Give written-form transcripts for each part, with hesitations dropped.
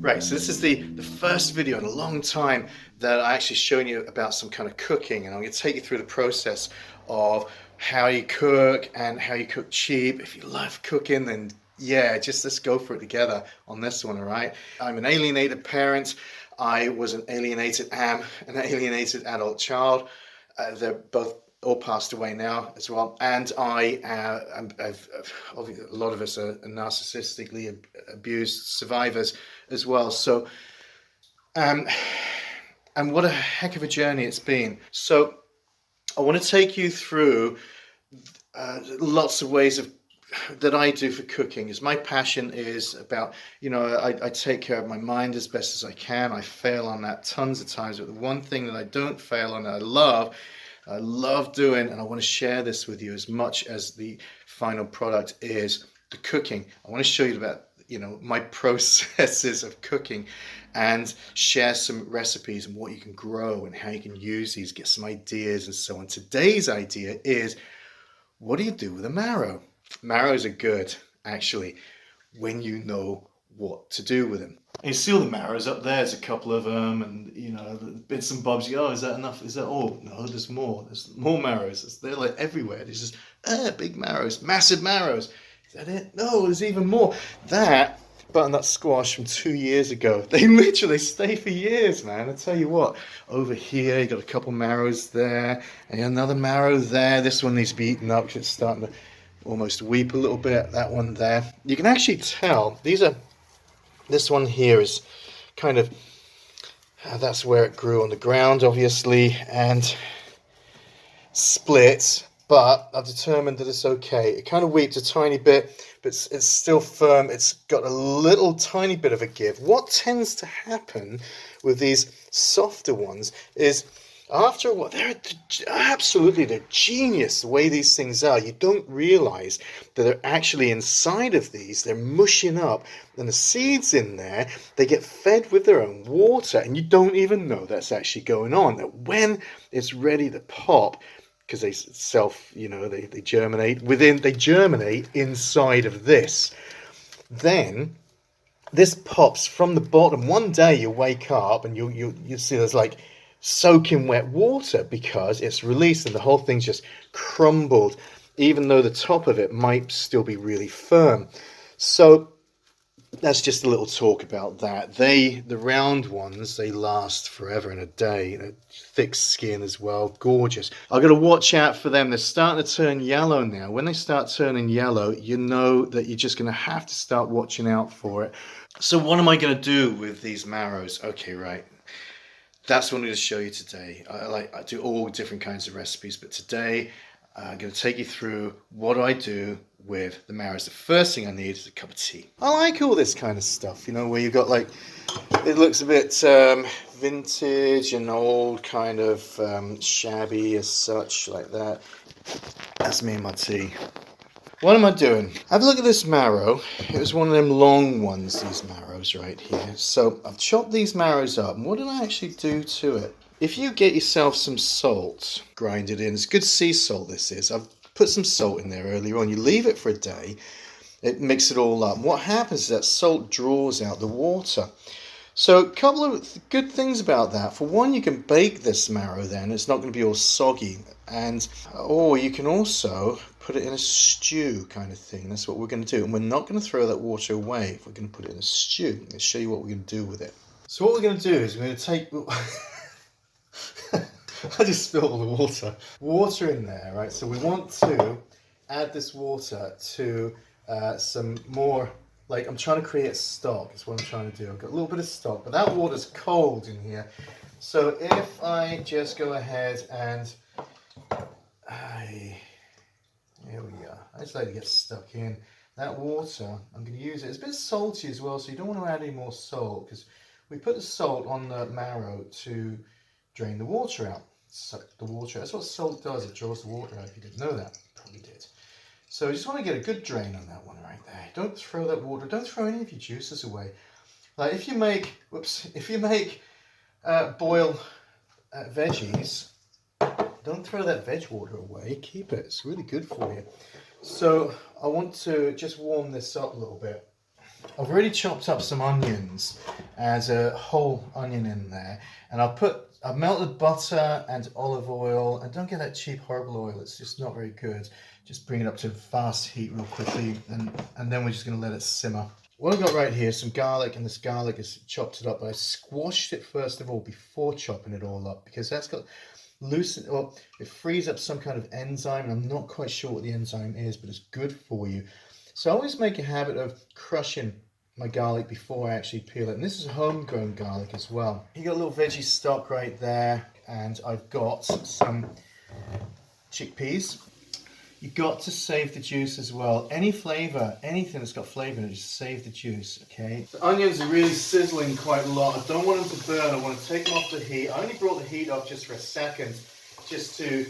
Right, so this is the first video in a long time that I actually showing you about some kind of cooking, and I'm going to take you through the process of how you cook and how you cook cheap. If you love cooking, then yeah, just let's go for it together on this one, all right? I'm an alienated parent. I was an alienated an alienated adult child. They're both all passed away now as well, and obviously a lot of us are narcissistically abused survivors as well. So, and what a heck of a journey it's been. So, I want to take you through lots of ways of that I do for cooking. As my passion is about, I take care of my mind as best as I can. I fail on that tons of times, but the one thing that I don't fail on, that I love doing, and I want to share this with you as much as the final product is the cooking. I want to show you about, my processes of cooking and share some recipes and what you can grow and how you can use these, get some ideas and so on. Today's idea is, what do you do with a marrow? Marrows are good, actually, when you know what to do with them. And you see all the marrows up there. There's a couple of them, and bits and bobs. Oh, is that enough? Is that all? No, there's more. There's more marrows. They're like everywhere. There's just big marrows, massive marrows. Is that it? No, there's even more. That butternut squash from 2 years ago. They literally stay for years, man. I tell you what. Over here, you got a couple marrows there, and another marrow there. This one needs to be eaten up because it's starting to almost weep a little bit. That one there. You can actually tell this one here is kind of, that's where it grew on the ground, obviously, and split, but I've determined that it's okay. It kind of weeped a tiny bit, but it's still firm. It's got a little tiny bit of a give. What tends to happen with these softer ones is, after a while, they're genius the way these things are. You don't realize that they're actually inside of these. They're mushing up, and the seeds in there, they get fed with their own water, and you don't even know that's actually going on. That when it's ready to pop, because they germinate they germinate inside of this. Then this pops from the bottom. One day you wake up and you see there's like soaking wet water because it's released and the whole thing's just crumbled, even though the top of it might still be really firm. So that's just a little talk about that. The round ones, they last forever and a day. Thick skin as well, gorgeous. I've got to watch out for them. They're starting to turn yellow now. When they start turning yellow, you know that you're just going to have to start watching out for it. So what am I going to do with these marrows? Okay, right. That's what I'm going to show you today. I do all different kinds of recipes, but today I'm going to take you through what I do with the marrows. The first thing I need is a cup of tea. I like all this kind of stuff, where you've got it looks a bit vintage and old, kind of shabby as such, like that. That's me and my tea. What am I doing? Have a look at this marrow. It was one of them long ones, these marrows right here. So I've chopped these marrows up. And what did I actually do to it? If you get yourself some salt, grind it in. It's good sea salt, this is. I've put some salt in there earlier on. You leave it for a day. It mixes it all up. What happens is that salt draws out the water. So a couple of good things about that. For one, you can bake this marrow then. It's not going to be all soggy. Or you can also put it in a stew kind of thing. That's what we're going to do. And we're not going to throw that water away if we're going to put it in a stew. I'll show you what we're going to do with it. So what we're going to do is we're going to take... I just spilled all the water in there, right? So we want to add this water to some more... I'm trying to create stock. That's what I'm trying to do. I've got a little bit of stock, but that water's cold in here. So if I just go ahead and... Here we are. I just like to get stuck in. That water, I'm going to use it. It's a bit salty as well, so you don't want to add any more salt, because we put the salt on the marrow to drain the water out. Suck the water out. That's what salt does. It draws the water out. If you didn't know that, probably did. So you just want to get a good drain on that one right there. Don't throw that water. Don't throw any of your juices away. Like if you make boiled veggies, don't throw that veg water away. Keep it. It's really good for you. So I want to just warm this up a little bit. I've already chopped up some onions as a whole onion in there, and I've melted butter and olive oil, and don't get that cheap horrible oil, it's just not very good. Just bring it up to fast heat real quickly, and then we're just going to let it simmer. What I've got right here is some garlic, and this garlic is chopped it up, but I squashed it first of all before chopping it all up, because that's got loosen, well, it frees up some kind of enzyme, and I'm not quite sure what the enzyme is, but it's good for you. So I always make a habit of crushing my garlic before I actually peel it, and this is homegrown garlic as well. You got a little veggie stock right there, and I've got some chickpeas. You've got to save the juice as well. Any flavour, anything that's got flavour in it, just save the juice, okay? The onions are really sizzling quite a lot. I don't want them to burn. I want to take them off the heat. I only brought the heat up just for a second, just to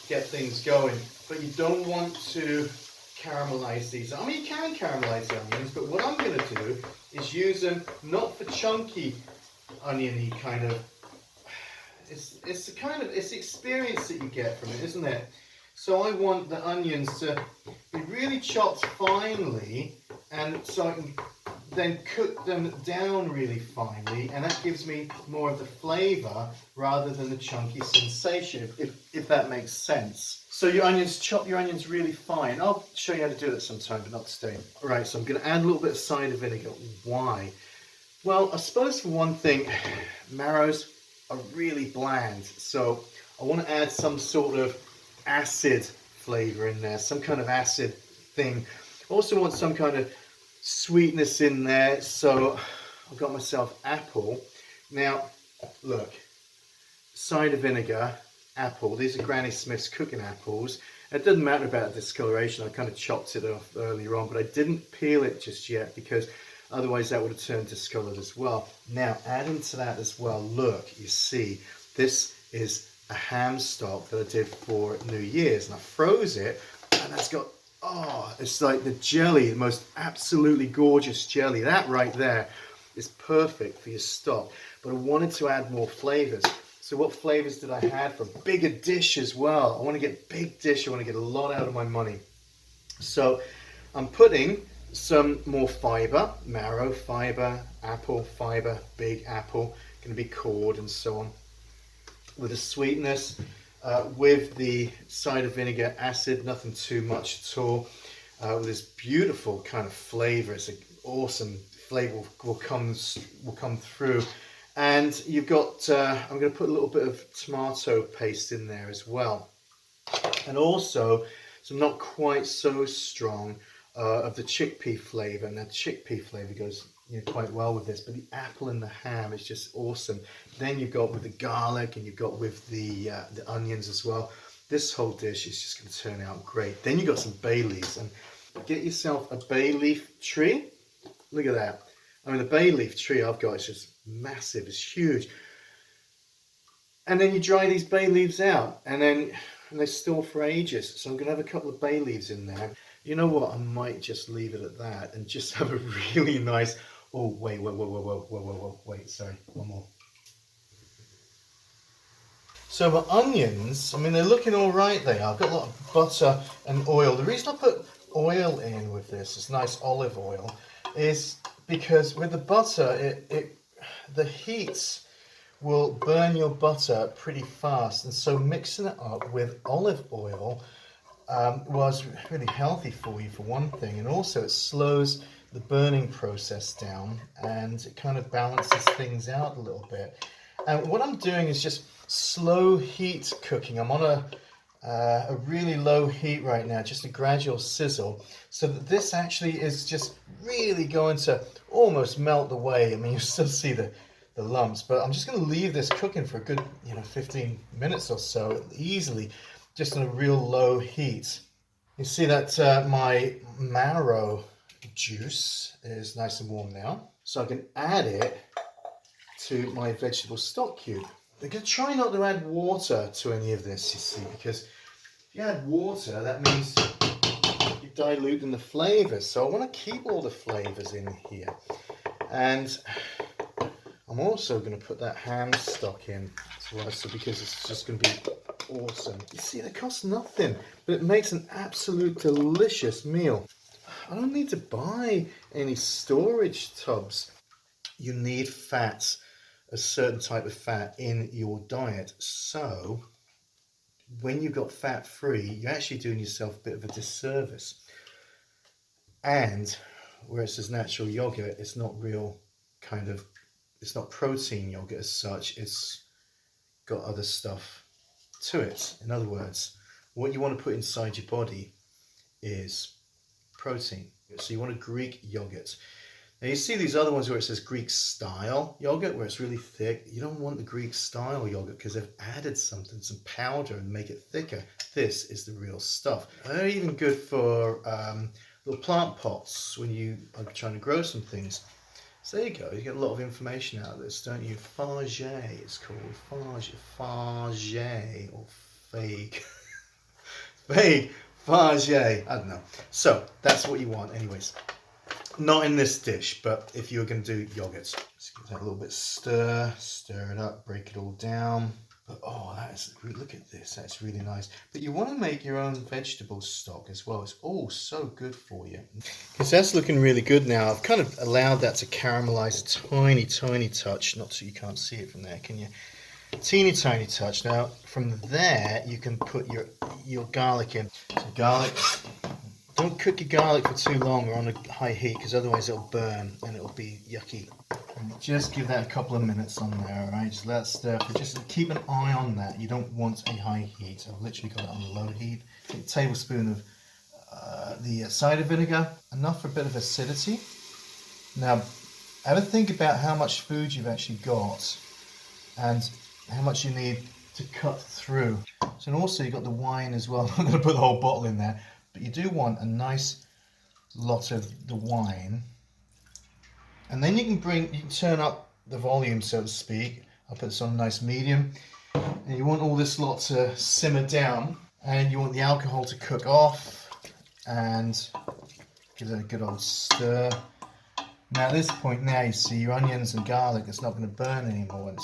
get things going. But you don't want to caramelize these. I mean, you can caramelize the onions, but what I'm going to do is use them not for chunky, oniony kind of. It's the experience that you get from it, isn't it? So I want the onions to be really chopped finely, and so I can then cook them down really finely, and that gives me more of the flavour rather than the chunky sensation, if that makes sense. So your onions, chop your onions really fine. I'll show you how to do that sometime, but not today. All right, so I'm going to add a little bit of cider vinegar. Why? Well, I suppose for one thing, marrows are really bland, so I want to add some sort of acid flavour in there, some kind of acid thing. Also want some kind of sweetness in there, so I've got myself apple. Now, look, cider vinegar, apple. These are Granny Smith's cooking apples. It doesn't matter about the discoloration. I kind of chopped it off earlier on, but I didn't peel it just yet because otherwise that would have turned discoloured as well. Now, adding to that as well, look, you see, this is a ham stock that I did for New Year's, and I froze it, and that's got, oh, it's like the jelly, the most absolutely gorgeous jelly. That right there is perfect for your stock, but I wanted to add more flavours. So what flavours did I add for a bigger dish as well? I want to get big dish, I want to get a lot out of my money. So I'm putting some more fibre, marrow, fibre, apple, fibre, big apple, going to be cored and so on. With the sweetness, with the cider vinegar acid, nothing too much at all. With this beautiful kind of flavour, it's an awesome flavour will come through. And you've got, I'm going to put a little bit of tomato paste in there as well. And also, some not quite so strong of the chickpea flavour. Now, chickpea flavour goes quite well with this, but the apple and the ham is just awesome. Then you've got with the garlic, and you've got with the onions as well. This whole dish is just going to turn out great. Then you've got some bay leaves, and get yourself a bay leaf tree. Look at that. I mean, the bay leaf tree I've got is just massive, it's huge. And then you dry these bay leaves out, and they store for ages. So I'm going to have a couple of bay leaves in there. You know what? I might just leave it at that and just have a really nice. Oh, wait, sorry, one more. So my onions, I mean, they're looking all right, they are. I've got a lot of butter and oil. The reason I put oil in with this nice olive oil, is because with the butter, the heat will burn your butter pretty fast. And so mixing it up with olive oil was really healthy for you, for one thing. And also it slows the burning process down, and it kind of balances things out a little bit. And what I'm doing is just slow heat cooking. I'm on a really low heat right now, just a gradual sizzle, so that this actually is just really going to almost melt away. I mean, you still see the lumps, but I'm just going to leave this cooking for a good 15 minutes or so, easily, just on a real low heat. You see that my marrow juice is nice and warm now, so I can add it to my vegetable stock cube. I'm going to try not to add water to any of this, you see, because if you add water, that means you're diluting the flavours. So I want to keep all the flavours in here. And I'm also going to put that ham stock in as well, so because it's just going to be awesome. You see, it costs nothing, but it makes an absolute delicious meal. I don't need to buy any storage tubs. You need fat, a certain type of fat in your diet. So when you've got fat free, you're actually doing yourself a bit of a disservice. And where it says natural yogurt, it's not real kind of, it's not protein yogurt as such, it's got other stuff to it. In other words, what you want to put inside your body is protein. So you want a Greek yogurt. Now you see these other ones where it says Greek style yogurt, where it's really thick. You don't want the Greek style yogurt because they've added something, some powder, and make it thicker. This is the real stuff. They're even good for little plant pots when you are trying to grow some things. So there you go. You get a lot of information out of this, don't you? Fage, it's called fage or fage, fage. I don't know. So that's what you want, anyways. Not in this dish, but if you're going to do yogurt, let's give that a little bit stir it up, break it all down. But oh, look at this, that's really nice. But you want to make your own vegetable stock as well. It's all so good for you. Because that's looking really good now. I've kind of allowed that to caramelize a tiny touch. Not so you can't see it from there, can you? Teeny tiny touch. Now from there you can put your garlic in. So garlic. Don't cook your garlic for too long or on a high heat, because otherwise it'll burn and it'll be yucky. And just give that a couple of minutes on there, alright? Just let it stir. Just keep an eye on that. You don't want a high heat. I've literally got it on low heat. Take a tablespoon of the cider vinegar, enough for a bit of acidity. Now, have a think about how much food you've actually got and how much you need to cut through. So, and also you've got the wine as well. I'm going to put the whole bottle in there. But you do want a nice lot of the wine. And then you can turn up the volume, so to speak. I'll put this on a nice medium. And you want all this lot to simmer down. And you want the alcohol to cook off. And give it a good old stir. Now at this point now you see your onions and garlic, it's not going to burn anymore. And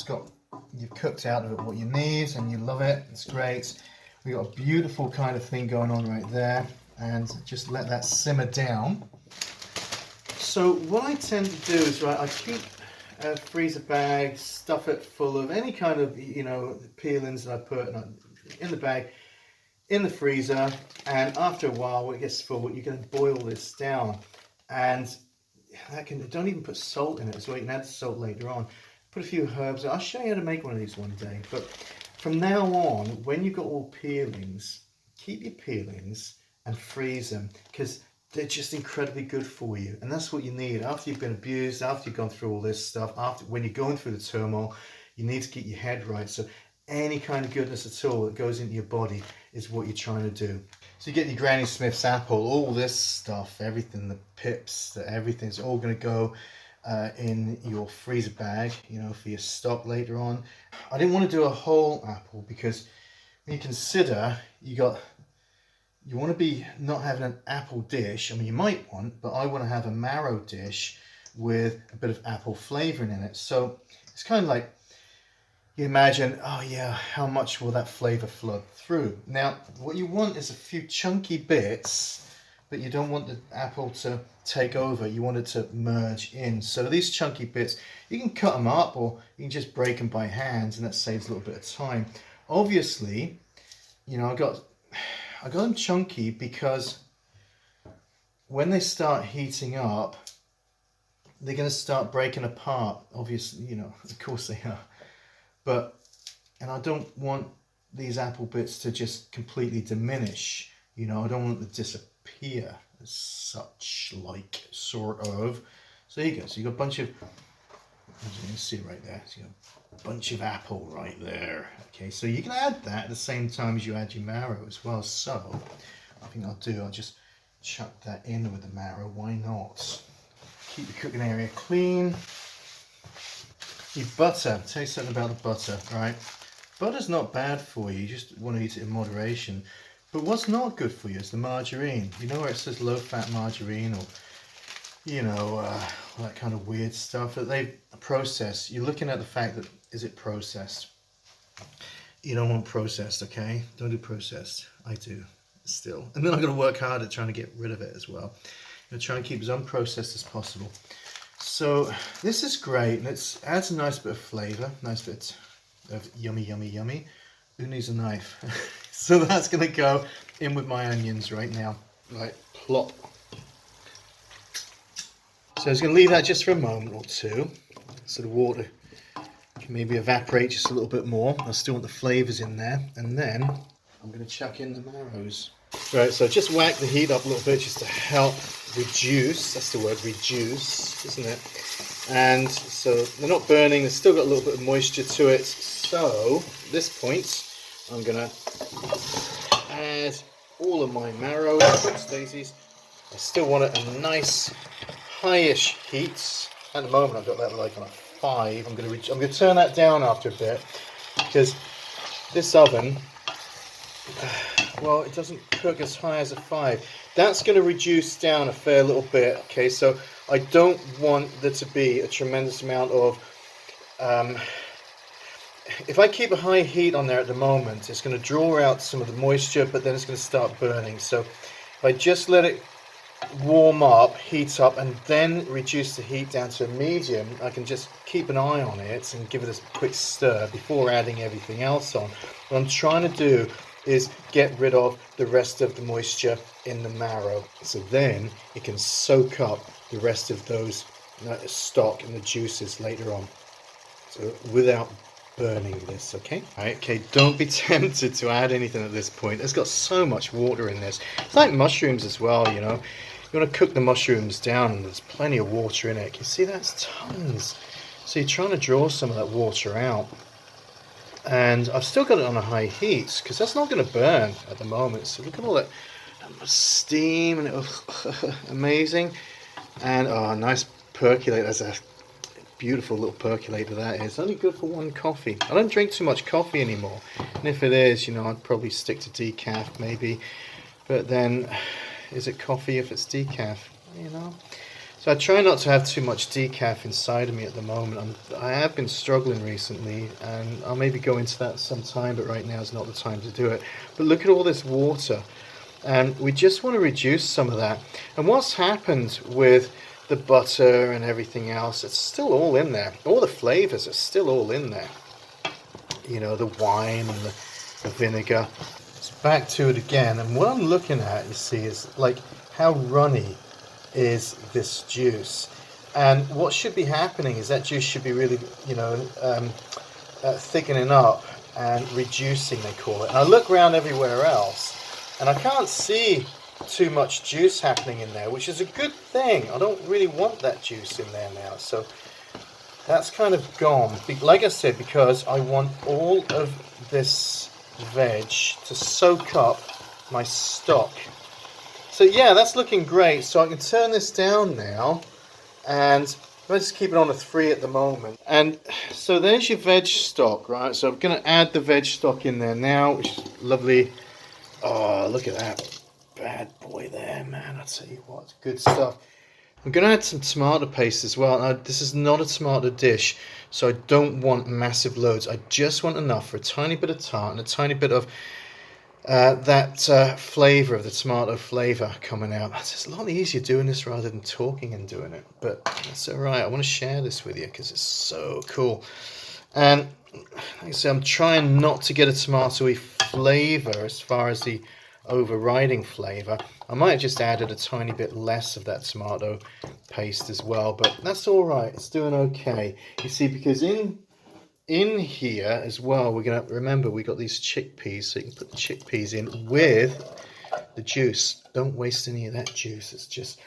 you've cooked out of it what you need and you love it. It's great. We've got a beautiful kind of thing going on right there, and just let that simmer down. So what I tend to do is, I keep a freezer bag, stuff it full of any kind of, peelings that I put in the bag, in the freezer, and after a while when it gets full, you can boil this down. And don't even put salt in it as well, you can add salt later on. Put a few herbs. I'll show you how to make one of these one day, but from now on, when you've got all peelings, keep your peelings and freeze them, because they're just incredibly good for you. And that's what you need after you've been abused, after you've gone through all this stuff, when you're going through the turmoil, you need to get your head right. So any kind of goodness at all that goes into your body is what you're trying to do. So you get your Granny Smith's apple, all this stuff, everything, the pips, everything's all going to go in your freezer bag, for your stock later on. I didn't want to do a whole apple because when you consider you want to be not having an apple dish. I mean, you might want, but I want to have a marrow dish with a bit of apple flavoring in it. So it's kind of like you imagine, oh yeah, how much will that flavor flood through? Now, what you want is a few chunky bits, but you don't want the apple to take over. You want it to merge in. So these chunky bits, you can cut them up or you can just break them by hand, and that saves a little bit of time. Obviously, I got them chunky because when they start heating up, they're going to start breaking apart. Obviously, of course they are. And I don't want these apple bits to just completely diminish. I don't want them to disappear as such, sort of. So there you go. So you got a bunch of, as you can see right there, so you got a bunch of apple right there. Okay, so you can add that at the same time as you add your marrow as well. So I think I'll just chuck that in with the marrow. Why not? Keep the cooking area clean. Your butter. I'll tell you something about the butter, right? Butter's not bad for you. You just want to eat it in moderation. But what's not good for you is the margarine. Where it says low-fat margarine or, that kind of weird stuff that they process. You're looking at the fact that, is it processed? You don't want processed, okay? Don't do processed. I do, still. And then I'm going to work hard at trying to get rid of it as well. going to try and keep as unprocessed as possible. So this is great, and it adds a nice bit of flavour, nice bit of yummy, yummy, yummy. Who needs a knife? So that's going to go in with my onions right now. Right, plop. So I was going to leave that just for a moment or two, so the water can maybe evaporate just a little bit more. I still want the flavours in there, and then I'm going to chuck in the marrows. Right, so just whack the heat up a little bit just to help reduce, that's the word, reduce, isn't it? And so they're not burning, they've still got a little bit of moisture to it. So at this point, I'm going to add all of my marrows, daisies. I still want it a nice high-ish heat. At the moment I've got that like on a 5. I'm going to turn that down after a bit, because this oven, well, it doesn't cook as high as a 5. That's going to reduce down a fair little bit. Okay, so I don't want there to be a tremendous amount of if I keep a high heat on there at the moment, it's going to draw out some of the moisture, but then it's going to start burning. So if I just let it warm up, heat up, and then reduce the heat down to a medium, I can just keep an eye on it and give it a quick stir before adding everything else on. What I'm trying to do is get rid of the rest of the moisture in the marrow, so then it can soak up the rest of those stock and the juices later on, so without burning this. Okay, right, okay, don't be tempted to add anything at this point. It's got so much water in this. It's like mushrooms as well, you know. You want to cook the mushrooms down and there's plenty of water in it. You see, that's tons. So you're trying to draw some of that water out. And I've still got it on a high heat because that's not going to burn at the moment. So look at all that steam, and it was amazing. And oh, nice percolator. That's a beautiful little percolator that is. Only good for one coffee. I don't drink too much coffee anymore, and if it is, you know, I'd probably stick to decaf maybe. But then, is it coffee if it's decaf? You know. So I try not to have too much decaf inside of me at the moment. I have been struggling recently, and I'll maybe go into that sometime, but right now is not the time to do it. But look at all this water, and we just want to reduce some of that. And what's happened with the butter and everything else, it's still all in there. All the flavours are still all in there. You know, the wine and the vinegar. So back to it again, and what I'm looking at, you see, is like how runny is this juice, and what should be happening is that juice should be really, you know, thickening up and reducing, they call it. And I look around everywhere else and I can't see too much juice happening in there, which is a good thing. I don't really want that juice in there now, so that's kind of gone, like I said, because I want all of this veg to soak up my stock. So yeah, that's looking great. So I can turn this down now, and let's keep it on a 3 at the moment. And so there's your veg stock, right? So I'm going to add the veg stock in there now, which is lovely. Oh, look at that bad boy there, man. I tell you what, good stuff. I'm going to add some tomato paste as well. Now, this is not a tomato dish, so I don't want massive loads. I just want enough for a tiny bit of tart and a tiny bit of that flavour of the tomato flavour coming out. It's a lot easier doing this rather than talking and doing it, but that's alright. I want to share this with you because it's so cool. And like I say, I'm trying not to get a tomatoey flavour as far as the overriding flavour. I might have just added a tiny bit less of that tomato paste as well, but that's alright. It's doing okay. You see, because in here as well, we're going to remember we got these chickpeas, so you can put the chickpeas in with the juice. Don't waste any of that juice. It's just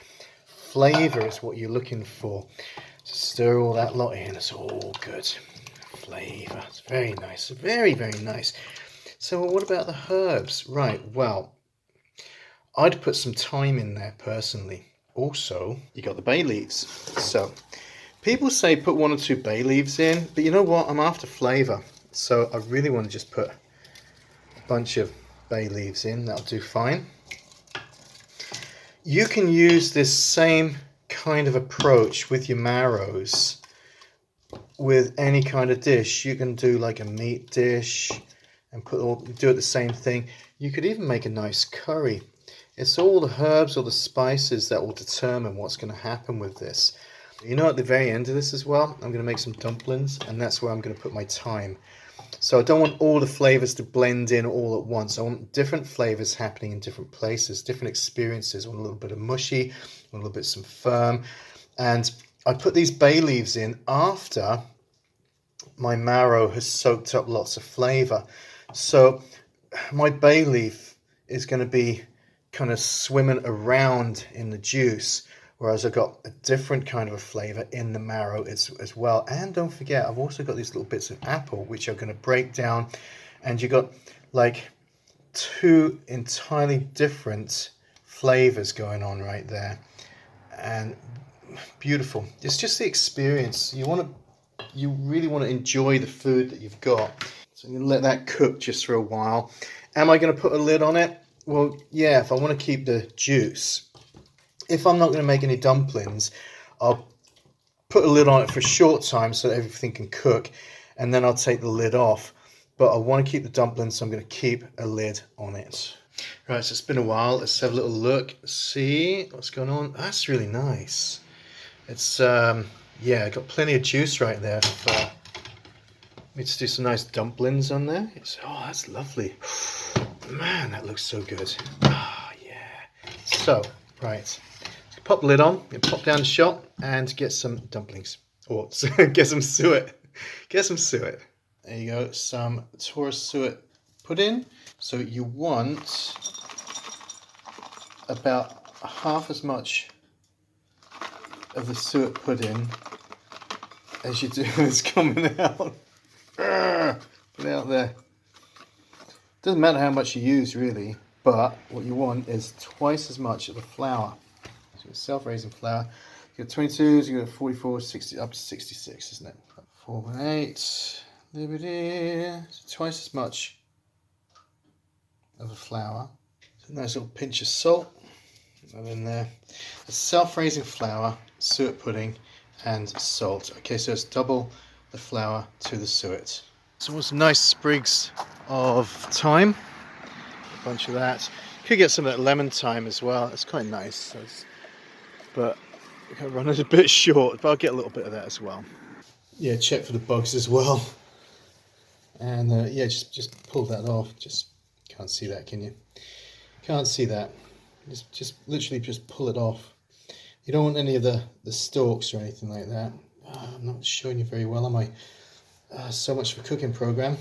flavour is what you're looking for. So stir all that lot in. It's all good. Flavour. It's very nice. Very, very nice. So what about the herbs? Right, well, I'd put some thyme in there personally. Also, you got the bay leaves. So people say put 1 or 2 bay leaves in, but you know what? I'm after flavour, so I really want to just put a bunch of bay leaves in. That'll do fine. You can use this same kind of approach with your marrows with any kind of dish. You can do like a meat dish and do it the same thing. You could even make a nice curry. It's all the herbs or the spices that will determine what's going to happen with this. You know, at the very end of this as well, I'm going to make some dumplings, and that's where I'm going to put my thyme. So I don't want all the flavors to blend in all at once. I want different flavors happening in different places, different experiences. I want a little bit of mushy, I want a little bit some firm. And I put these bay leaves in after my marrow has soaked up lots of flavor. So my bay leaf is going to be kind of swimming around in the juice, whereas I've got a different kind of a flavor in the marrow as well. And don't forget, I've also got these little bits of apple which are going to break down, and you got like two entirely different flavors going on right there, and beautiful. It's just the experience. You really want to enjoy the food that you've got. So I'm going to let that cook just for a while. Am I going to put a lid on it? Well, yeah, if I want to keep the juice. If I'm not going to make any dumplings, I'll put a lid on it for a short time so that everything can cook, and then I'll take the lid off. But I want to keep the dumplings, so I'm going to keep a lid on it. Right, so it's been a while. Let's have a little look. See what's going on. That's really nice. It's yeah, got plenty of juice right there for me to do some nice dumplings on there. Oh, that's lovely. Man, that looks so good. Ah, yeah. So, right. Pop the lid on, pop down the shop and get some dumplings. Or get some suet. Get some suet. There you go, some Taurus suet pudding. So you want about half as much of the suet pudding as you do is coming out. Put it out there. Doesn't matter how much you use really, but what you want is twice as much of the flour. So you've got self-raising flour. You've got 22s, you've got 44, 60, up to 66, isn't it? 4.8, liberty. So twice as much of the flour. So a nice little pinch of salt. Put that in there. A self-raising flour, suet pudding, and salt. Okay, so it's double the flour to the suet. So some nice sprigs of thyme. A bunch of that. Could get some of that lemon thyme as well. It's quite nice. But we're kind of running a bit short, but I'll get a little bit of that as well. Yeah, check for the bugs as well. And yeah, just pull that off. Just can't see that, can you? Can't see that. Just literally just pull it off. You don't want any of the stalks or anything like that. Oh, I'm not showing you very well, am I? So much for cooking program.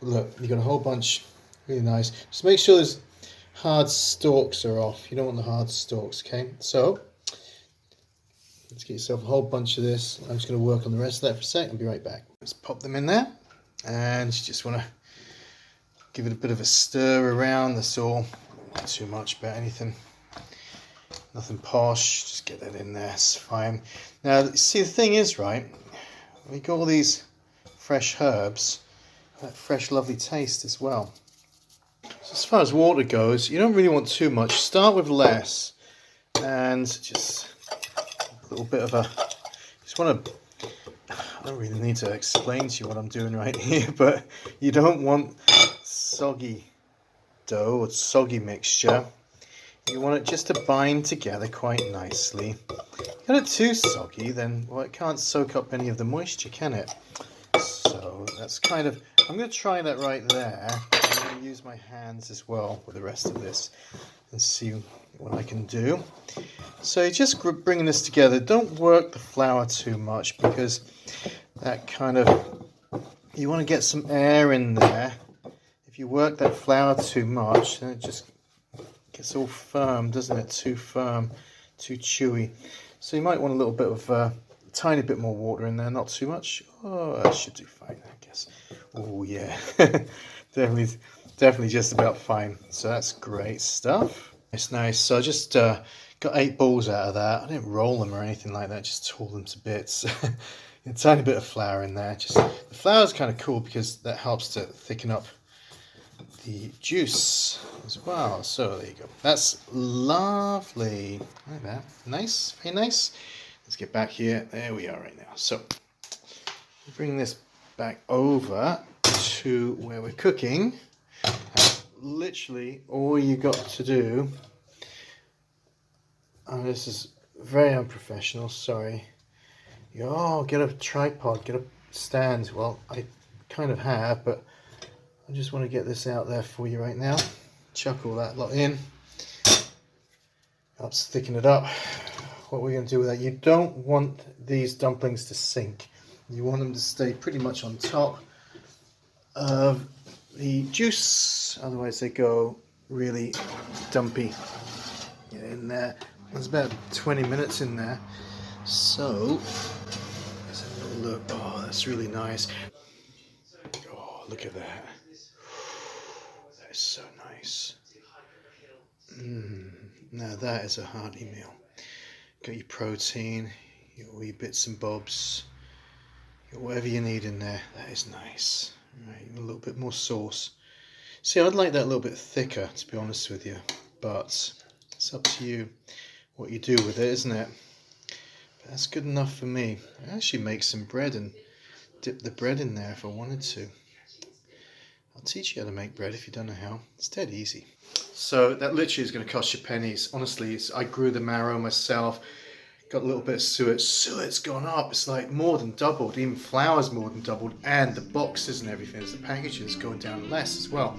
But look, you got a whole bunch, really nice. Just make sure those hard stalks are off. You don't want the hard stalks, okay? So let's get yourself a whole bunch of this. I'm just going to work on the rest of that for a sec. I'll be right back. Let's pop them in there, and you just want to give it a bit of a stir around. That's all. Not too much about anything. Nothing posh. Just get that in there. It's fine. Now, see, the thing is, right? We got all these fresh herbs, that fresh, lovely taste as well. So as far as water goes, you don't really want too much. Start with less, and just a little bit of a. Just want to. I don't really need to explain to you what I'm doing right here, but you don't want soggy dough or soggy mixture. You want it just to bind together quite nicely. If you get it too soggy, then well, it can't soak up any of the moisture, can it? So that's kind of. I'm going to try that right there. I'm going to use my hands as well with the rest of this and see what I can do. So you're just bringing this together. Don't work the flour too much, because that kind of. You want to get some air in there. If you work that flour too much, then it just gets all firm, doesn't it? Too firm, too chewy. So you might want a little bit of a tiny bit more water in there, not too much. Oh, that should do fine, I guess. Oh yeah, definitely just about fine. So that's great stuff. It's nice. So I just got 8 balls out of that. I didn't roll them or anything like that. Just tore them to bits. A tiny bit of flour in there. Just the flour is kind of cool because that helps to thicken up the juice as well. So there you go. That's lovely. Like that. Nice. Very nice. Let's get back here. There we are right now. So bring this back over to where we're cooking. And literally all you got to do Oh, this is very unprofessional, sorry. You go, oh, get a tripod, get a stand. Well, I kind of have, but I just want to get this out there for you right now. Chuck all that lot in. Helps thicken it up. What we're going to do with that, you don't want these dumplings to sink. You want them to stay pretty much on top of the juice, otherwise they go really dumpy. Get in there. There's about 20 minutes in there. So, let's have a little look. Oh, that's really nice. Oh, look at that. That is so nice. Now that is a hearty meal. Got your protein, your wee bits and bobs, whatever you need in there. That is nice. Right, a little bit more sauce. See, I'd like that a little bit thicker, to be honest with you, but it's up to you what you do with it, isn't it? But that's good enough for me. I actually make some bread and dip the bread in there if I wanted to. I'll teach you how to make bread if you don't know how. It's dead easy. So that literally is going to cost you pennies. Honestly, I grew the marrow myself. Got a little bit of suet. Suet's gone up. It's like more than doubled. Even flour's more than doubled. And the boxes and everything, as the packaging is going down less as well.